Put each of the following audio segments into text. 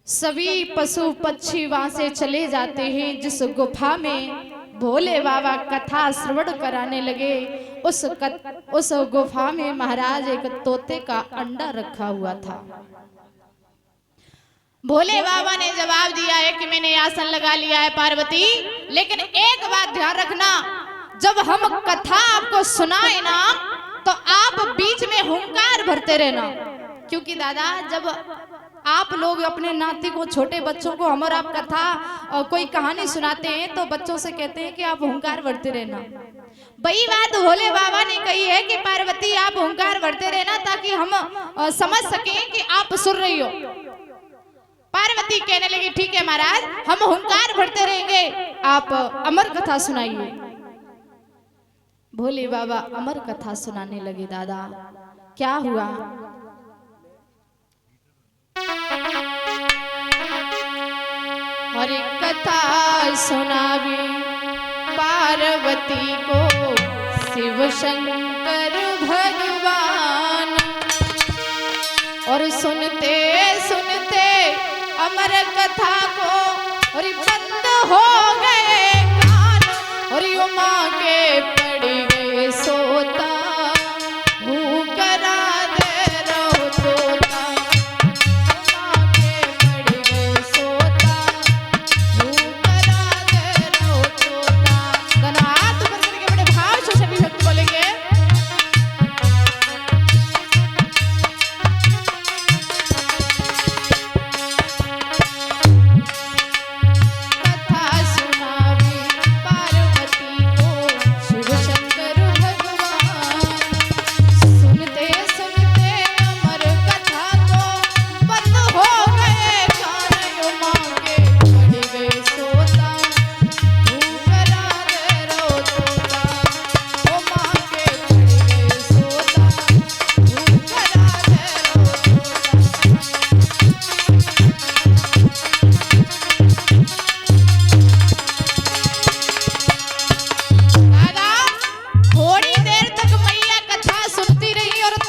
सभी पशु पक्षी वहां से चले जाते हैं। जिस गुफा में भोले बाबा कथा श्रवण कराने लगे, उस गुफा में महाराज एक तोते का अंडा रखा हुआ था। भोले बाबा ने जवाब दिया है कि मैंने आसन लगा लिया है पार्वती, लेकिन एक बात ध्यान रखना, जब हम कथा आपको सुनाए ना तो आप बीच में हुंकार भरते रहना। क्योंकि दादा जब आप लोग अपने नाती को, छोटे बच्चों को हम और आप कथा कोई कहानी सुनाते हैं तो बच्चों से कहते हैं कि आप हुंकार भरते रहना। वही बात भोले बाबा ने कही है कि पार्वती आप हुंकार भरते रहना ताकि हम समझ सकें कि आप सुन रही हो। पार्वती कहने लगी ठीक है महाराज, हम हुंकार भरते रहेंगे, आप अमर कथा सुनाइए। भोले बाबा अमर कथा सुनाने लगे। दादा क्या हुआ? हरि कथा सुनावी पार्वती को शिव शंकर भगवान, और सुनते सुनते अमर कथा को और बंद हो गए कान, और उमा के पड़ गए सोता, करा दे रहो तोता, उमा के पड़ गए सोता, करा दे रहो तोता। दोनों हाथ ऊपर करके बड़े भाव से सभी भक्त बोलेंगे।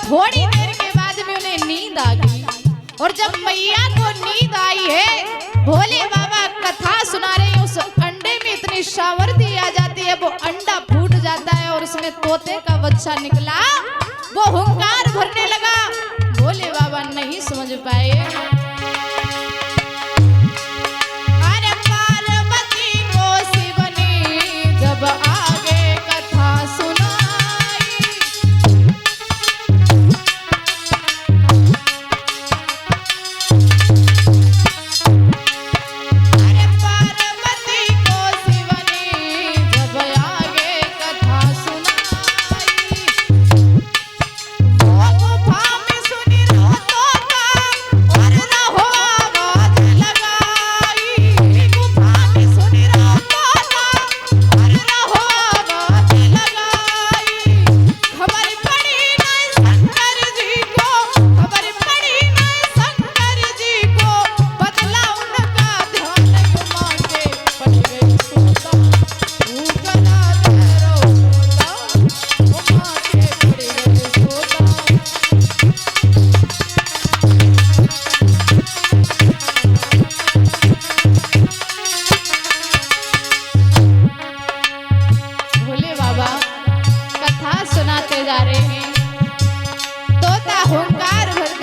थोड़ी देर के बाद में उन्हें नींद आ गई, और जब मैया को नींद आई है, भोले बाबा कथा सुना रहे हैं, उस अंडे में इतनी सामर्थ्य आ जाती है, वो अंडा फूट जाता है और उसमें तोते का बच्चा निकला। वो हुंकार भरने लगा। भोले बाबा नहीं समझ पाए। अरे पार्वती को शिव ने जब आगे कथा सुनाई,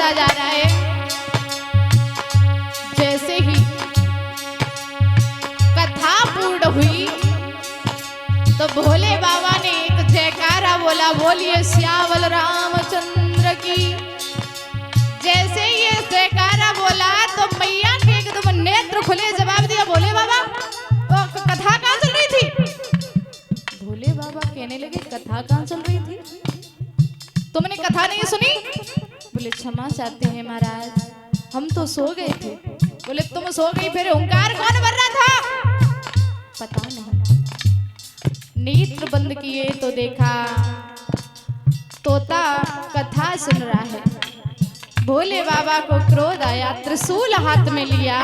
जा रहा है। जैसे ही कथा पूर्ण हुई तो भोले बाबा ने एक जयकारा बोला, बोलिए श्यावल रामचंद्र की। जैसे ये जयकारा बोला तो मैया के एकदम नेत्र खुले, जवाब दिया भोले बाबा तो कथा कहाँ चल रही थी? भोले बाबा कहने लगे कथा कहाँ चल रही थी? तुमने कथा नहीं सुनी? बोले क्षमा चाहते हैं महाराज, हम तो सो गए थे। बोले तुम सो गई, फिर हुंकार कौन भर रहा था? पता नहीं। नेत्र बंद किए तो देखा तोता कथा सुन रहा है। भोले बाबा को क्रोध आया, त्रिशूल हाथ में लिया,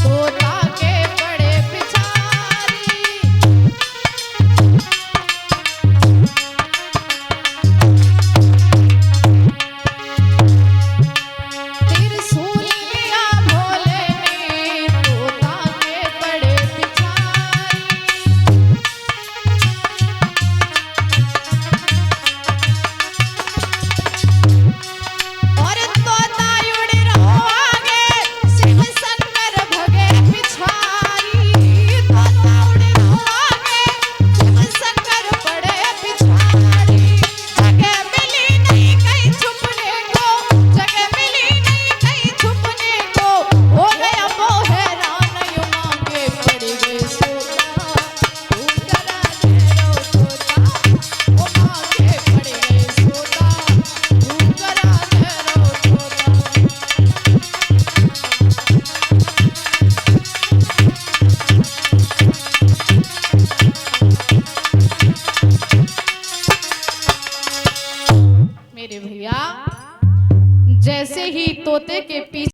तोता मेरे भैया, जैसे ही तोते के पीछे